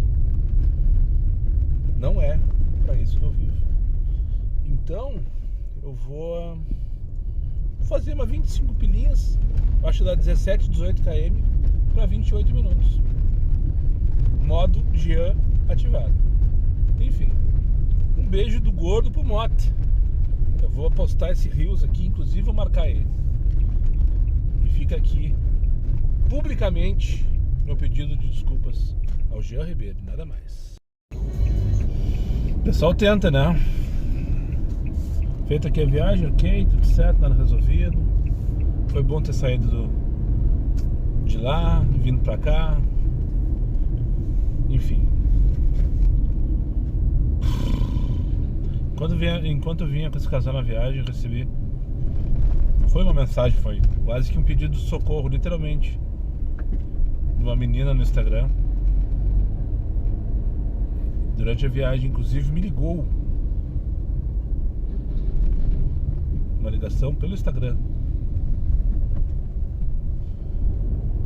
Não é para isso que eu vivo. Então, eu vou fazer uma 25 pilinhas, acho que dá 17, 18 km para 28 minutos. Modo Jean ativado. Enfim, um beijo do gordo pro Mota. Eu vou postar esse Reels aqui, inclusive vou marcar ele. fica aqui publicamente meu pedido de desculpas ao Jean Ribeiro, nada mais. O pessoal tenta, né? Feita aqui a viagem, ok, tudo certo, nada resolvido. Foi bom ter saído de lá, vindo pra cá. Enfim. Enquanto eu vinha com esse casal na viagem, eu recebi. Foi uma mensagem, foi quase que um pedido de socorro, literalmente. De uma menina no Instagram. Durante a viagem, inclusive, me ligou. Uma ligação pelo Instagram.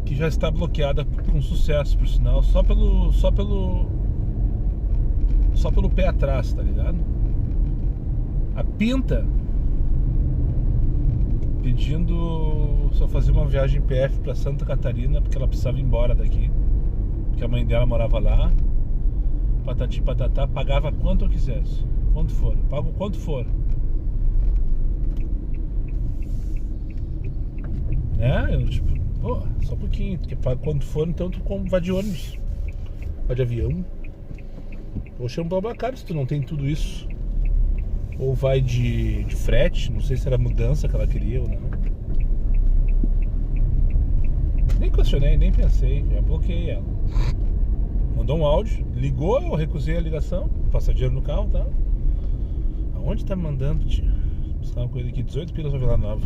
Que já está bloqueada com sucesso, por sinal, só pelo pé atrás, tá ligado? A Pinta pedindo só fazer uma viagem PF pra Santa Catarina, porque ela precisava ir embora daqui, porque a mãe dela morava lá. Patati patatá, pagava quanto eu quisesse, quanto for, pago quanto for. Eu tipo, pô, só um pouquinho, porque pago quanto for, então tu vai de ônibus, vai de avião. Poxa, é um problema caro se tu não tem tudo isso. Ou vai de frete, não sei se era mudança que ela queria ou não. Nem questionei, nem pensei, já bloqueei ela. Mandou um áudio, ligou, eu recusei a ligação, passar dinheiro no carro, tá? Aonde tá mandando, tia? Buscar uma coisa aqui, 18 pilas pra Vila Nova.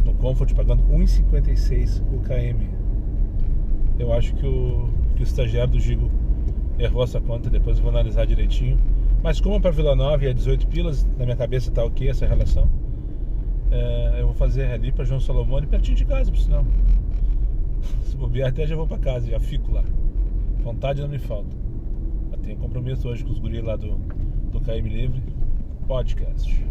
No Comfort, pagando 1,56 o KM. Eu acho que o estagiário do Gigo errou essa conta, depois eu vou analisar direitinho. Mas como para Vila Nova e é 18 pilas, na minha cabeça tá ok essa relação. Eu vou fazer ali para João Salomone, pertinho de casa, por sinal. Se bobear até já vou para casa, já fico lá. Vontade não me falta. Eu tenho compromisso hoje com os guris lá do KM Livre Podcast.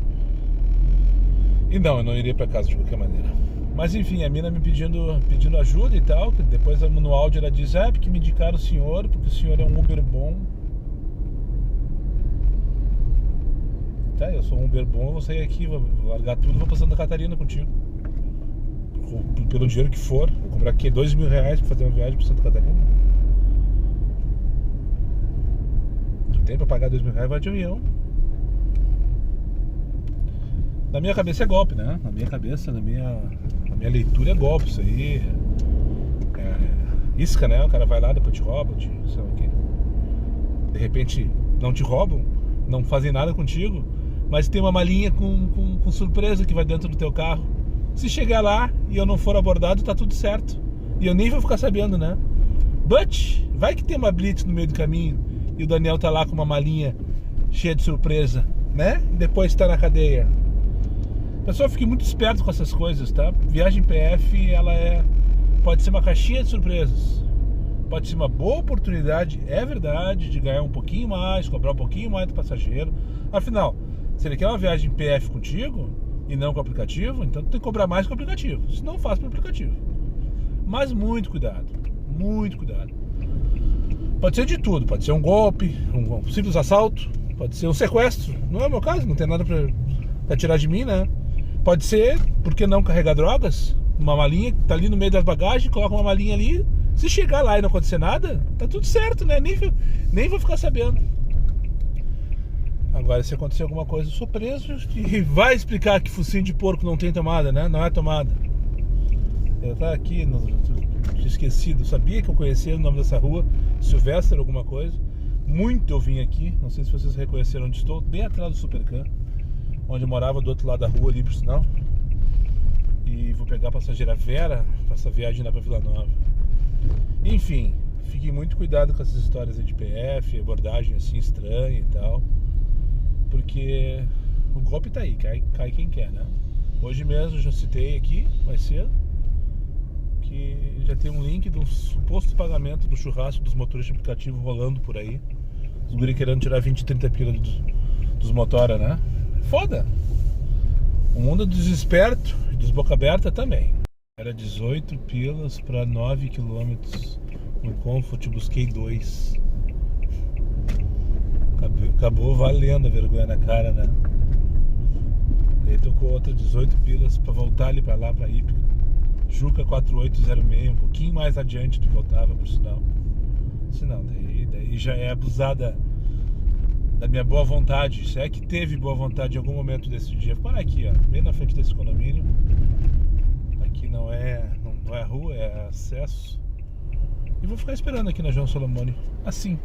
E não, eu não iria para casa de qualquer maneira. Mas enfim, a mina me pedindo ajuda e tal. Depois no áudio ela diz, porque me indicaram o senhor, porque o senhor é um Uber bom. Tá, eu sou um Uber bom, eu vou sair aqui, vou largar tudo e vou pra Santa Catarina contigo. Pelo dinheiro que for, vou comprar aqui R$2.000 pra fazer uma viagem pra Santa Catarina. Tu tem pra pagar R$2.000, vai de avião. Na minha cabeça é golpe, né? Na minha cabeça, na minha leitura é golpe. Isso aí isca, né? O cara vai lá, depois te rouba, sei lá o quê. De repente não te roubam, não fazem nada contigo, mas tem uma malinha com surpresa que vai dentro do teu carro. Se chegar lá e eu não for abordado, tá tudo certo. E eu nem vou ficar sabendo, né? But, vai que tem uma blitz no meio do caminho e o Daniel tá lá com uma malinha cheia de surpresa, né? E depois tá na cadeia. Pessoal, fique muito esperto com essas coisas, tá? Viagem PF, pode ser uma caixinha de surpresas. Pode ser uma boa oportunidade, é verdade, de ganhar um pouquinho mais, cobrar um pouquinho mais do passageiro. Afinal, se ele quer uma viagem PF contigo e não com o aplicativo, então tu tem que cobrar mais com o aplicativo. Se não, faz pelo aplicativo. Mas muito cuidado, muito cuidado. Pode ser de tudo, pode ser um golpe, um simples assalto, pode ser um sequestro. Não é o meu caso, não tem nada pra tirar de mim, né? Pode ser, por que não carregar drogas? Uma malinha que tá ali no meio das bagagens, coloca uma malinha ali. Se chegar lá e não acontecer nada, tá tudo certo, né? Nem vou ficar sabendo. Agora, se acontecer alguma coisa, eu sou preso e vai explicar que focinho de porco não tem tomada, né? Não é tomada. Eu tava aqui, tinha esquecido. Sabia que eu conhecia o nome dessa rua, Silvestre alguma coisa. Muito eu vim aqui, não sei se vocês reconheceram onde estou, bem atrás do Supercan, onde eu morava do outro lado da rua ali, por sinal. E vou pegar a passageira Vera pra essa viagem lá pra Vila Nova. Enfim, fiquem muito cuidado com essas histórias aí de PF, abordagem assim estranha e tal. Porque o golpe tá aí, cai quem quer, né? Hoje mesmo já citei aqui, mais cedo, que já tem um link do suposto pagamento do churrasco dos motoristas de aplicativo rolando por aí. Os guri querendo tirar 20, 30 pila dos motora, né? Foda! O mundo é dos espertos e dos boca aberta também. Era 18 pilas para 9 quilômetros no Comfort, busquei 2. Acabou valendo a vergonha na cara, né? Aí tocou outra 18 pilas para voltar ali para lá, para Ípica. Juca 4806, um pouquinho mais adiante do que eu tava, por sinal. Senão, daí já é abusada da minha boa vontade. Se é que teve boa vontade em algum momento desse dia. Vou parar aqui, ó, bem na frente desse condomínio. Aqui não é rua, é acesso. E vou ficar esperando aqui na João Solomoni. Assim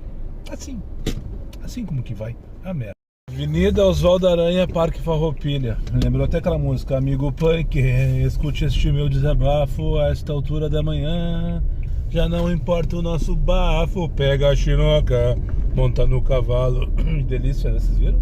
como que vai a merda. Avenida Oswaldo Aranha, Parque Farroupilha. Lembrou até aquela música, amigo punk, escute este meu desabafo a esta altura da manhã. Já não importa o nosso bafo, pega a chinoca, monta no cavalo. Que delícia, né? Vocês viram?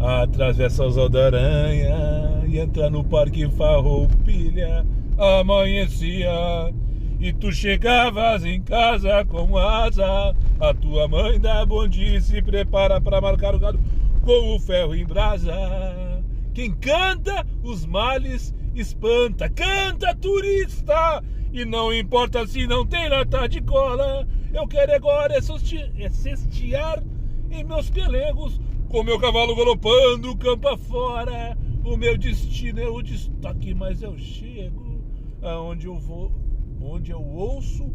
Atravessa Oswaldo Aranha e entra no Parque Farroupilha. Amanhecia e tu chegavas em casa com asa. A tua mãe da bonde se prepara pra marcar o gado com o ferro em brasa. Quem canta os males espanta. Canta, turista, e não importa se não tem lata de cola. Eu quero agora cestear em meus pelegos, com meu cavalo galopando campo afora. O meu destino é o destaque, mas eu chego aonde eu vou, onde eu ouço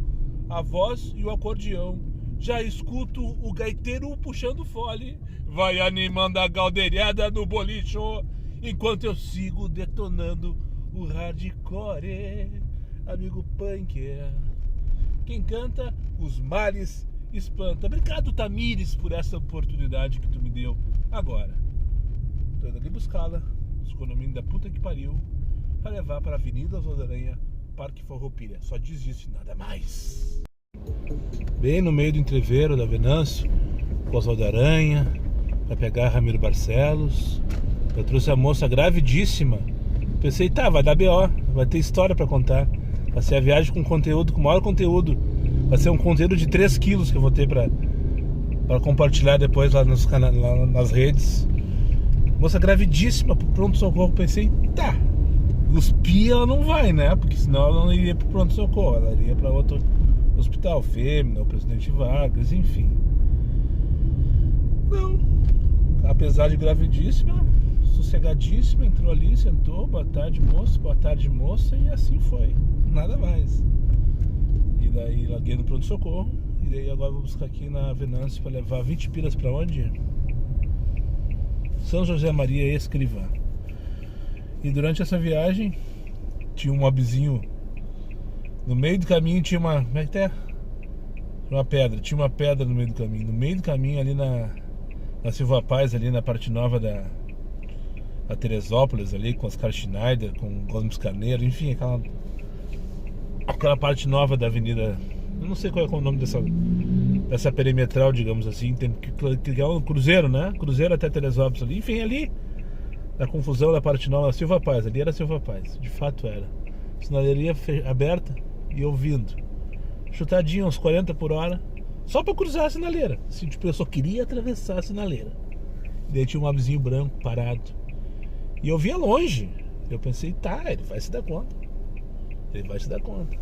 a voz e o acordeão. Já escuto o gaiteiro puxando fole, vai animando a galdeirada no bolicho, enquanto eu sigo detonando o hardcore. Amigo punk, quem canta os males espanta. Obrigado, Tamires, por essa oportunidade que tu me deu. Agora tô indo ali buscá-la nos condomínios da puta que pariu, para levar para a Avenida Oswaldo Aranha, Parque Farroupilha. Só diz isso e nada mais. Bem no meio do entreveiro da Venâncio, com Oswaldo Aranha, para pegar Ramiro Barcelos. Eu trouxe a moça gravidíssima. Pensei, tá, vai dar BO, vai ter história para contar. Vai ser a viagem com conteúdo, com maior conteúdo. Vai ser um conteúdo de 3 quilos que eu vou ter para compartilhar depois lá nas redes. Moça gravidíssima pro pronto-socorro. Pensei, tá, cuspir ela não vai, né? Porque senão ela não iria pro pronto-socorro, ela iria para outro hospital, Fêmea, o Presidente Vargas, enfim. Não, apesar de gravidíssima, sossegadíssima, entrou ali, sentou, boa tarde moça, e assim foi, nada mais. E daí larguei no pronto-socorro, e daí agora vou buscar aqui na Venâncio para levar 20 pilas para onde? São José Maria Escrivá. E durante essa viagem tinha um mobzinho no meio do caminho, tinha uma, como é que é? Tinha uma pedra no meio do caminho. No meio do caminho ali na Silva Paz, ali na parte nova da Teresópolis, ali com Oscar Schneider, com Cosmos Carneiro, enfim, aquela parte nova da avenida. Eu não sei qual é o nome dessa perimetral, digamos assim. Tem que é um cruzeiro, né? Cruzeiro até Teresópolis ali. Enfim, ali na confusão da parte nova da Silva Paz. Ali era Silva Paz, de fato era. Sinaleria aberta e eu vindo, chutadinho uns 40 por hora, só pra cruzar a sinaleira. Assim, tipo, eu só queria atravessar a sinaleira. E daí tinha um mobzinho branco parado. E eu via longe. Eu pensei, tá, ele vai se dar conta.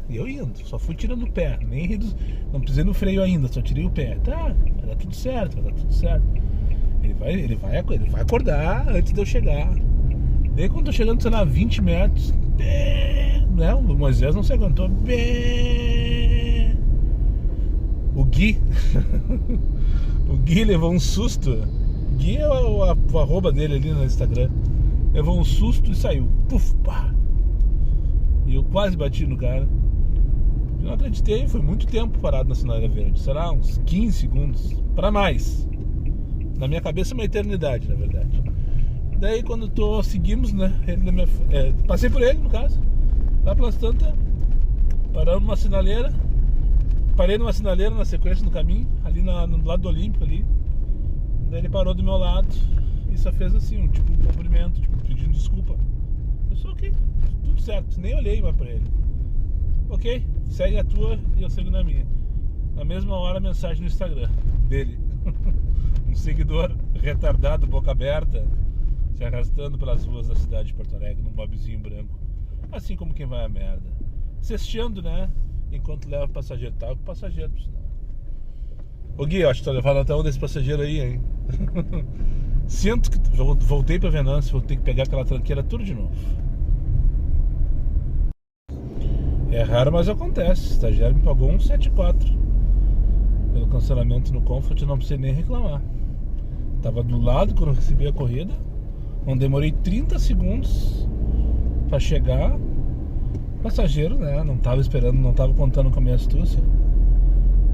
E eu indo, só fui tirando o pé. Não pisei no freio ainda, só tirei o pé. Tá, vai dar tudo certo. Ele vai acordar antes de eu chegar. Daí quando eu tô chegando, sei lá, 20 metros, né? O Moisés não se aguentou. O Gui o Gui levou um susto. Gui é o arroba dele ali no Instagram. Levou um susto e saiu. Puf, pá. E eu quase bati no cara. Eu não acreditei, foi muito tempo parado na sinaleira verde. Será uns 15 segundos para mais. Na minha cabeça uma eternidade, na verdade. Daí quando seguimos, né? Passei por ele, no caso. Lá pelas tantas, paramos numa sinaleira. Parei numa sinaleira na sequência do caminho, ali no lado do Olímpico ali. Daí ele parou do meu lado e só fez assim, um cumprimento, pedindo desculpa. Eu só ok, tudo certo, nem olhei mais pra ele. Ok, segue a tua e eu sigo na minha. Na mesma hora, a mensagem no Instagram dele. Um seguidor retardado, boca aberta, se arrastando pelas ruas da cidade de Porto Alegre num mobzinho branco, assim como quem vai à merda, cesteando, né, enquanto leva passageiro. Tava com passageiro, por sinal. Ô Gui, eu acho que tô levando até um desse passageiro aí, hein. Sinto que voltei pra Venâncio, vou ter que pegar aquela tranqueira tudo de novo. É raro, mas acontece. O estagiário me pagou 174 pelo cancelamento no Comfort, não precisei nem reclamar. Tava do lado quando eu recebi a corrida. Não demorei 30 segundos pra chegar. Passageiro, né? Não tava esperando, não tava contando com a minha astúcia.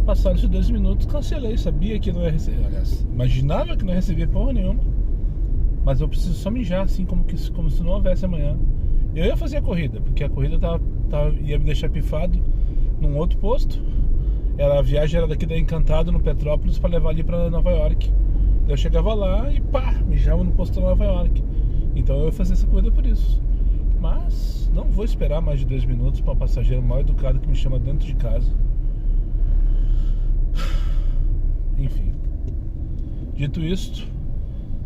Passaram esses 2 minutos, cancelei. Sabia que não ia receber. Aliás, imaginava que não ia receber porra nenhuma. Mas eu preciso só mijar, assim, como se não houvesse amanhã. Eu ia fazer a corrida, porque a corrida ia me deixar pifado num outro posto. A viagem era daqui da Encantado, no Petrópolis, pra levar ali pra Nova York. Eu chegava lá e pá, mijava no posto da Nova York. Então eu ia fazer essa corrida por isso. Mas não vou esperar mais de 2 minutos para um passageiro mal educado que me chama dentro de casa. Enfim. Dito isto,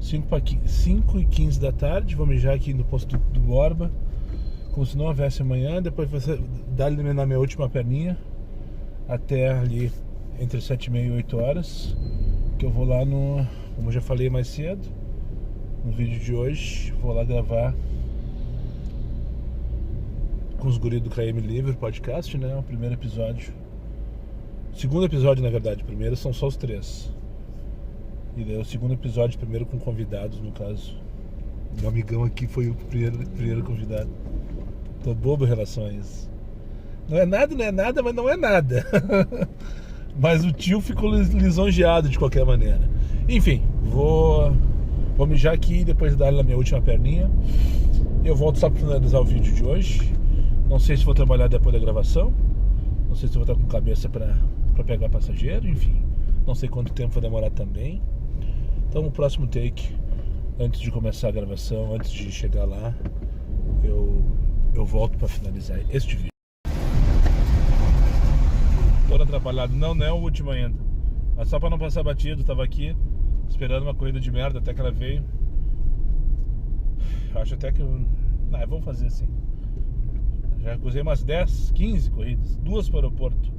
5h15 da tarde, vou mijar aqui no posto do Borba, como se não houvesse amanhã. Depois vou dar-lhe na minha última perninha até ali entre 7h30 e 8 horas, que eu vou lá como eu já falei mais cedo no vídeo de hoje, vou lá gravar com os guris do KM Livre podcast, né? O primeiro episódio, segundo episódio, na verdade. O primeiro são só os 3. E daí o segundo episódio, primeiro com convidados, no caso. Meu amigão aqui foi o primeiro convidado. Tô bobo em relação a isso. Não é nada, mas não é nada. Mas o tio ficou lisonjeado de qualquer maneira. Enfim, vou mijar aqui e depois dar na minha última perninha. Eu volto só para finalizar o vídeo de hoje. Não sei se vou trabalhar depois da gravação. Não sei se vou estar com cabeça para pegar passageiro. Enfim, não sei quanto tempo vai demorar também. Então no próximo take, antes de começar a gravação, antes de chegar lá, eu volto para finalizar este vídeo. Todo atrapalhado. Não é o último ainda. Mas só para não passar batido, tava aqui esperando uma corrida de merda até que ela veio. Acho até que vamos fazer assim. Já usei umas 10, 15 corridas, 2 para o aeroporto.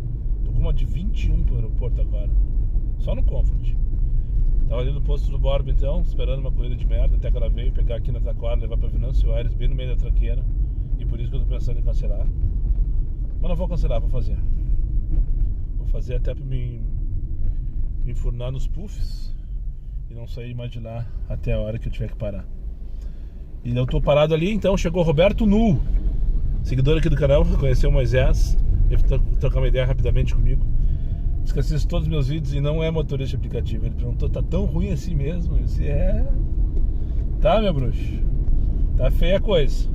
Tô com uma de 21 para o aeroporto agora. Só no Comfort. Tava ali no posto do Borba, então, esperando uma corrida de merda até que ela veio, pegar aqui na Taquara, levar pra Venâncio Aires, bem no meio da tranqueira. E por isso que eu tô pensando em cancelar. Mas não vou cancelar, vou fazer. Vou fazer até pra me enfurnar nos puffs e não sair mais de lá até a hora que eu tiver que parar. E eu tô parado ali, então chegou o Roberto Nu, seguidor aqui do canal, conheceu o Moisés. Ele trocar uma ideia rapidamente comigo. Diz que assiste todos os meus vídeos e não é motorista aplicativo. Ele perguntou, tá tão ruim assim mesmo? Eu disse, tá, meu bruxo. Tá feia a coisa.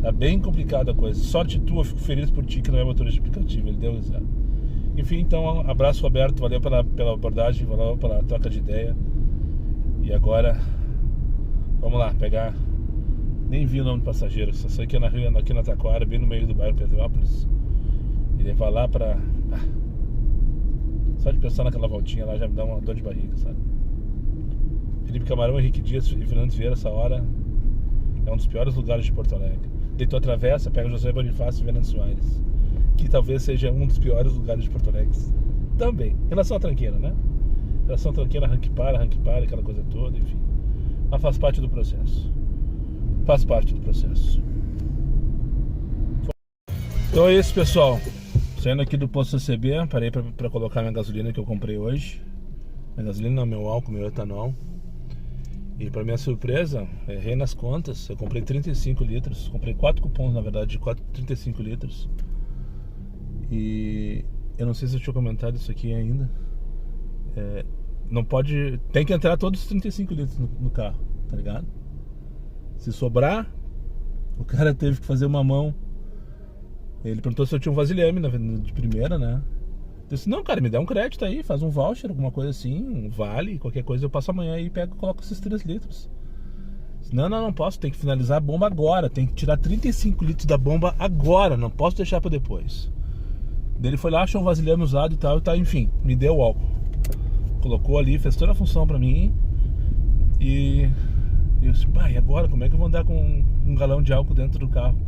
Tá bem complicada a coisa. Sorte tua, fico feliz por ti que não é motorista aplicativo. Ele deu risada. Enfim, então, abraço, Roberto. Valeu pela abordagem, valeu pela troca de ideia. E agora, vamos lá, pegar. Nem vi o nome do passageiro, só sei que é aqui na Taquara, bem no meio do bairro Petrópolis. E levar lá pra... Só de pensar naquela voltinha lá já me dá uma dor de barriga, sabe? Felipe Camarão, Henrique Dias e Fernando Vieira, essa hora é um dos piores lugares de Porto Alegre. Daí tu atravessa, pega José Bonifácio e Venâncio Aires, que talvez seja um dos piores lugares de Porto Alegre também. Em relação à tranqueira, né? Em relação à tranqueira, arranque para, aquela coisa toda, enfim. Mas faz parte do processo. Faz parte do processo. Então é isso, pessoal. Saindo aqui do posto CB, parei pra colocar minha gasolina que eu comprei hoje. Minha gasolina não, meu álcool, meu etanol. E pra minha surpresa, errei nas contas. Eu comprei 35 litros. Comprei 4 cupons, na verdade, de 35 litros. E eu não sei se eu tinha comentado isso aqui ainda. Não pode... Tem que entrar todos os 35 litros no carro, tá ligado? Se sobrar, o cara teve que fazer uma mão. Ele perguntou se eu tinha um vasilhame de primeira, né? Eu disse, não, cara, me dá um crédito aí, faz um voucher, alguma coisa assim, um vale, qualquer coisa eu passo amanhã e pego e coloco esses 3 litros. Disse, não posso, tem que finalizar a bomba agora, tem que tirar 35 litros da bomba agora, não posso deixar pra depois. Daí ele foi lá, achou um vasilhame usado e tal, enfim, me deu o álcool. Colocou ali, fez toda a função pra mim e eu disse, e agora, como é que eu vou andar com um galão de álcool dentro do carro?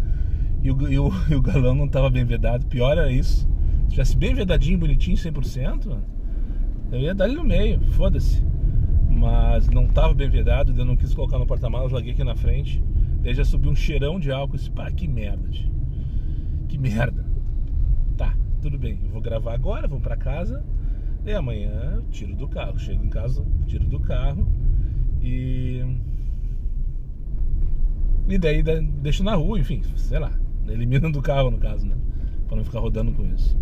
E o galão não estava bem vedado. Pior era isso. Se tivesse bem vedadinho, bonitinho, 100%, eu ia dar ele no meio, foda-se. Mas não estava bem vedado, eu não quis colocar no porta-malas, larguei aqui na frente. Daí já subiu um cheirão de álcool. Eu disse, que merda. que merda. Tá, tudo bem, eu vou gravar agora, vou pra casa. E amanhã eu tiro do carro. Chego em casa, tiro do carro e daí deixo na rua, enfim, sei lá. Elimino do carro, no caso, né? Pra não ficar rodando com isso.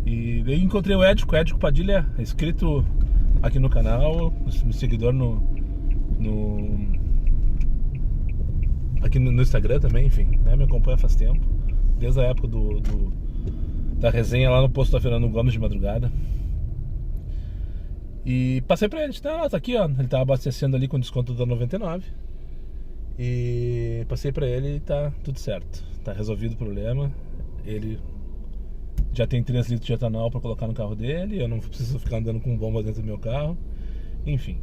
E daí encontrei o Édico Padilha, inscrito aqui no canal, um seguidor aqui no Instagram também, enfim, né? Me acompanha faz tempo, desde a época da resenha lá no posto da Fernando Gomes de madrugada. E passei pra ele, tá aqui, ó. Ele tava abastecendo ali com desconto da 99. E passei pra ele e tá tudo certo. Tá resolvido o problema. Ele já tem 3 litros de etanol pra colocar no carro dele. Eu não preciso ficar andando com bomba dentro do meu carro. Enfim.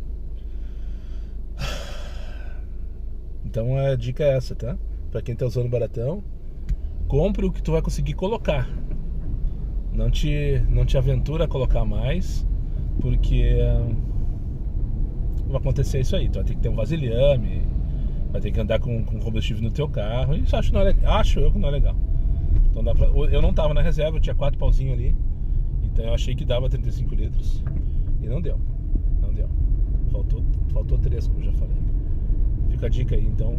Então a dica é essa, tá? Pra quem tá usando baratão, compre o que tu vai conseguir colocar. Não te aventura a colocar mais, porque vai acontecer isso aí. Tu vai ter que ter um vasilhame, vai ter que andar com combustível no teu carro. Isso acho eu que não é legal. Então eu não tava na reserva, eu tinha 4 pauzinhos ali. Então eu achei que dava 35 litros. E não deu. Faltou 3, como já falei. Fica a dica aí, então.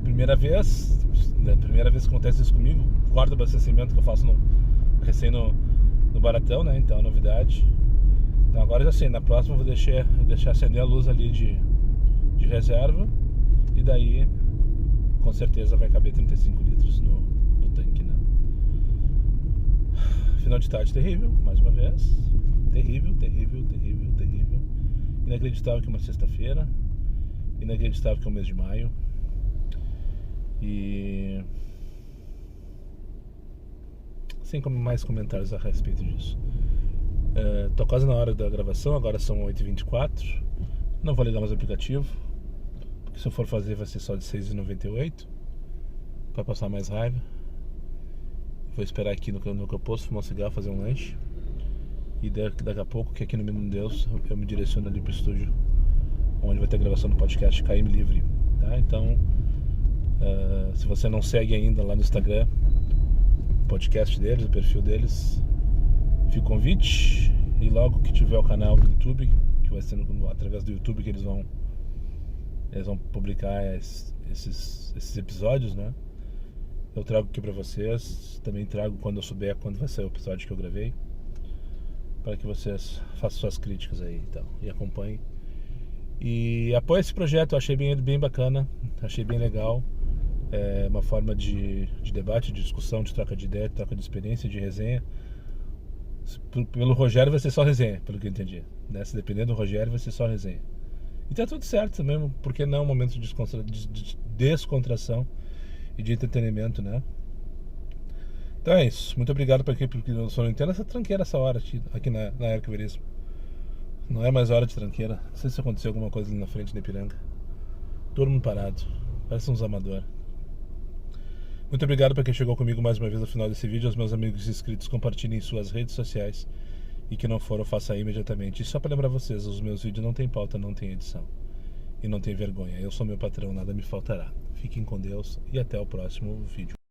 Primeira vez que acontece isso comigo, quarto abastecimento que eu faço recém no baratão, né? Então é novidade. Então agora já sei, na próxima eu vou deixar acender a luz ali de reserva. E daí com certeza vai caber 35 litros no tanque, né? Final de tarde terrível, mais uma vez. Terrível. Inacreditável que é uma sexta-feira. Inacreditável que é o mês de maio. E sem mais comentários a respeito disso. Tô quase na hora da gravação, agora são 8h24. Não vou ligar mais o aplicativo, porque se eu for fazer vai ser só de 6,98 para passar mais raiva. Vou esperar aqui no que eu posso fumar um cigarro, fazer um lanche. E daqui a pouco, que aqui no Menino Deus, eu me direciono ali pro estúdio onde vai ter a gravação do podcast KM Livre, tá? Então, se você não segue ainda lá no Instagram o podcast deles, o perfil deles, fica o convite. E logo que tiver o canal do YouTube, que vai ser através do YouTube que eles vão publicar esses episódios, né? Eu trago aqui pra vocês. Também trago quando eu souber quando vai ser o episódio que eu gravei, para que vocês façam suas críticas aí, então, e acompanhem. E apoie esse projeto, eu achei bem bacana, achei bem legal. É uma forma de debate, de discussão, de troca de ideia, de troca de experiência, de resenha. Pelo Rogério vai ser só resenha, pelo que eu entendi, né? Se depender do Rogério vai ser só resenha. E tá tudo certo também, porque não é um momento de descontração e de entretenimento, né? Então é isso, muito obrigado para quem não entende essa tranqueira essa hora aqui na Arquiverismo. Não é mais hora de tranqueira. Não sei se aconteceu alguma coisa ali na frente da Ipiranga. Todo mundo parado, parece uns amador. Muito obrigado para quem chegou comigo mais uma vez no final desse vídeo. Aos meus amigos inscritos, compartilhem em suas redes sociais. E que não foram, faça aí imediatamente. E só para lembrar vocês, os meus vídeos não tem pauta, não tem edição. E não tem vergonha. Eu sou meu patrão, nada me faltará. Fiquem com Deus e até o próximo vídeo.